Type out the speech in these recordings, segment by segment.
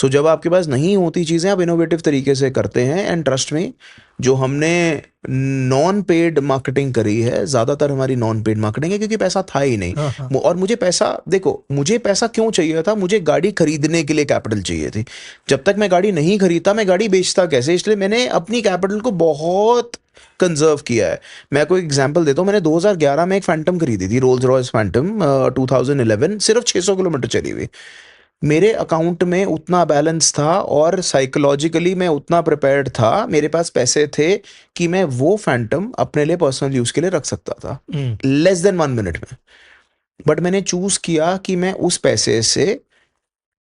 सो जब आपके पास नहीं होती चीज़ें आप इनोवेटिव तरीके से करते हैं। एंड ट्रस्ट में, जो हमने नॉन पेड मार्केटिंग करी है, ज़्यादातर हमारी नॉन पेड मार्केटिंग है, क्योंकि पैसा था ही नहीं। हाँ हाँ। और मुझे पैसा, देखो मुझे पैसा क्यों चाहिए था, मुझे गाड़ी खरीदने के लिए कैपिटल चाहिए थी। जब तक मैं गाड़ी नहीं खरीदता मैं गाड़ी बेचता कैसे, इसलिए मैंने अपनी कैपिटल को बहुत कंजर्व किया है। मैं कोई एग्जांपल देता हूँ, मैंने 2011 में एक फैंटम खरीदी थी, रोल्स रॉयस फैंटम 2011, सिर्फ 600 किलोमीटर चली हुई। मेरे अकाउंट में उतना बैलेंस था और साइकोलॉजिकली मैं उतना प्रिपेयर्ड था, मेरे पास पैसे थे कि मैं वो फैंटम अपने लिए पर्सनल यूज के लिए रख सकता था लेस देन 1 मिनट में। बट मैंने चूज किया कि मैं उस पैसे से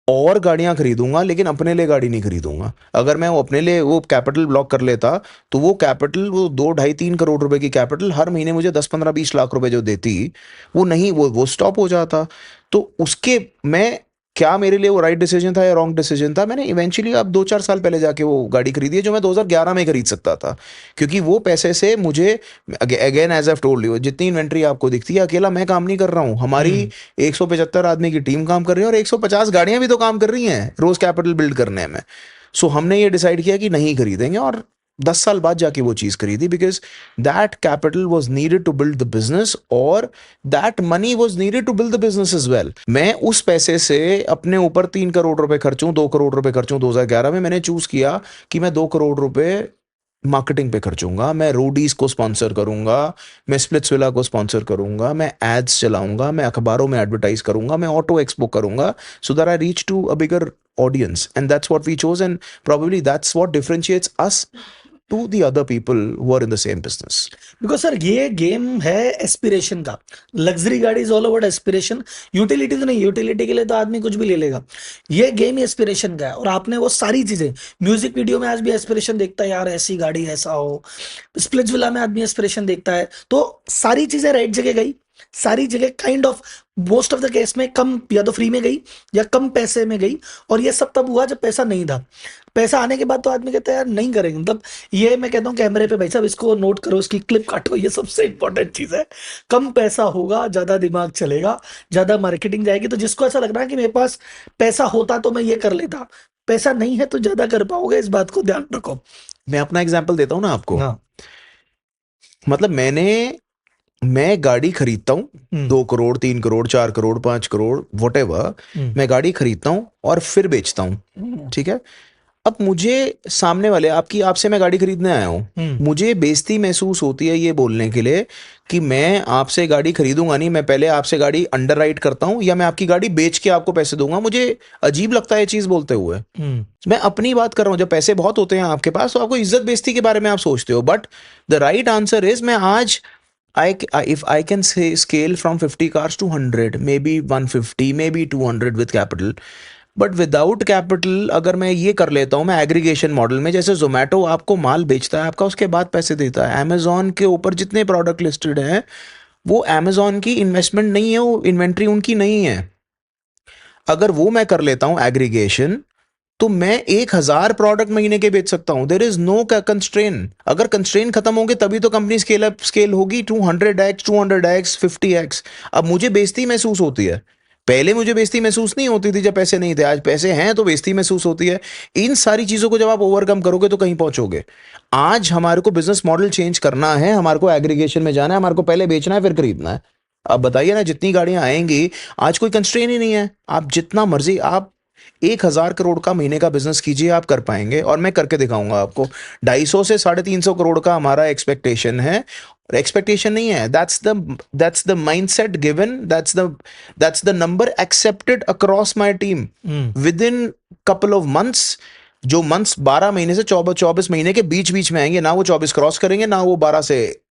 और गाड़ियां खरीदूंगा, लेकिन अपने लिए गाड़ी नहीं खरीदूंगा। अगर मैं वो अपने लिए वो कैपिटल ब्लॉक कर लेता, तो वो कैपिटल, वो 2 ढाई 3 करोड़ रुपए की कैपिटल हर महीने मुझे 10 15 20 लाख रुपए जो देती, वो नहीं, वो स्टॉप हो जाता। तो उसके मैं, क्या मेरे लिए वो राइट डिसीजन था या रॉन्ग डिसीजन था, मैंने इवेंचुअली अब 2 4 साल पहले जाके वो गाड़ी खरीदी है, जो मैं 2011 में खरीद सकता था। क्योंकि वो पैसे से मुझे, again as I told you, जितनी इन्वेंट्री आपको दिखती है, अकेला मैं काम नहीं कर रहा हूँ, हमारी 175 आदमी की टीम काम कर रही है और 150 गाड़ियां भी तो काम कर रही हैं रोज कैपिटल बिल्ड करने में। सो हमने ये डिसाइड किया कि नहीं खरीदेंगे, और 10 साल बाद जाके वो चीज खरीदी, because that capital was needed to build the business, और that money was needed to build the business as well. मैं उस पैसे से अपने ऊपर 3 करोड़ रुपए खर्चूं, 2 करोड़ रुपए खर्चूं। 2011 में मैंने चूज किया कि मैं 2 करोड़ रुपए मार्केटिंग पे खर्चूंगा, मैं रोडीज को स्पॉन्सर करूंगा, मैं स्प्लिट्सविला को स्पॉन्सर करूंगा, मैं एड्स चलाऊंगा, मैं अखबारों में एडवर्टाइज करूंगा, मैं ऑटो एक्सपो करूंगा, so that I reach to a bigger audience. And that's what we chose, and probably that's what differentiates us to the other people who are in the same business. Because sir ये game है aspiration का। Luxury गाड़ी is all about aspiration. Utility तो नहीं, utility के लिए तो आदमी कुछ भी ले लेगा। ये गेम ही एस्पिरेशन का है, और आपने वो सारी चीजें म्यूजिक वीडियो में आज भी एस्पिरेशन देखता है, यार ऐसी गाड़ी ऐसा हो। स्प्लिट्स विला में आदमी एस्पिरेशन देखता है। तो सारी चीजें राइट जगह गई, सारी जगह kind of most of the case में कम या तो फ्री में गई या कम पैसे में गई। और ये सब तब हुआ जब पैसा नहीं था। पैसा आने के बाद तो आदमी कहता है यार नहीं करेंगे, मतलब ये मैं कहता हूँ कैमरे पे भाई साहब इसको नोट करो, इसकी क्लिप काटो, ये सबसे इंपॉर्टेंट चीज है। कम पैसा होगा, ज्यादा दिमाग चलेगा, ज्यादा मार्केटिंग जाएगी। तो जिसको ऐसा लग रहा है कि मेरे पास पैसा होता तो मैं ये कर लेता, पैसा नहीं है तो ज्यादा कर पाओगे, इस बात को ध्यान रखो। मैं अपना एग्जांपल देता हूँ ना आपको। हाँ। मतलब मैं गाड़ी खरीदता हूँ, 2 करोड़ 3 करोड़ 4 करोड़ 5 करोड़ वॉटेवर, मैं गाड़ी खरीदता हूँ और फिर बेचता हूँ, ठीक है। अब मुझे सामने वाले, आपसे मैं गाड़ी खरीदने आया हूँ, मुझे बेइज्जती महसूस होती है ये बोलने के लिए कि मैं आपसे गाड़ी खरीदूंगा नहीं, मैं पहले आपसे गाड़ी अंडरराइट करता हूँ या मैं आपकी गाड़ी बेच के आपको पैसे दूंगा। मुझे अजीब लगता है ये चीज बोलते हुए। मैं अपनी बात कर रहा हूँ, जब पैसे बहुत होते हैं आपके पास तो आपको इज्जत बेइज्जती के बारे में आप सोचते हो, but the right answer is, मैं आज if I can say scale from 50 cars to 100, maybe 150, maybe 200 with capital, but without capital अगर मैं ये कर लेता हूँ, मैं एग्रीगेशन मॉडल में, जैसे जोमेटो आपको माल बेचता है आपका, उसके बाद पैसे देता है। अमेजोन के ऊपर जितने प्रोडक्ट लिस्टेड हैं, वो अमेजोन की इन्वेस्टमेंट नहीं है, वो इन्वेंट्री उनकी नहीं है। अगर वो मैं कर लेता हूँ एग्रीगेशन, तो मैं 1,000 प्रोडक्ट महीने के बेच सकता हूं। There is no constraint. अगर कंस्ट्रेन खत्म होंगे तभी तो कंपनी स्केल होगी 200x 200x 50x। अब मुझे बेइज्जती महसूस होती है, पहले मुझे बेइज्जती महसूस नहीं होती थी जब पैसे नहीं थे, आज पैसे हैं तो बेइज्जती महसूस होती है। इन सारी चीजों को जब आप ओवरकम करोगे तो कहीं पहुंचोगे। आज हमारे को बिजनेस मॉडल चेंज करना है, हमारे को एग्रीगेशन में जाना है, हमारे को पहले बेचना है फिर खरीदना है। अब बताइए ना, जितनी गाड़ियां आएंगी, आज कोई कंस्ट्रेन ही नहीं है, आप जितना मर्जी, आप 1,000 करोड़ का महीने का बिजनेस कीजिए, आप कर पाएंगे। और मैं करके दिखाऊंगा आपको। 250 से 350 करोड़ का हमारा एक्सपेक्टेशन है। एक्सपेक्टेशन नहीं है, that's the mindset given, that's the number accepted across my team within couple of months। जो मंथ्स 12 महीने से 24 महीने के बीच बीच में आएंगे, ना वो 24 क्रॉस करेंगे, ना वो 12 से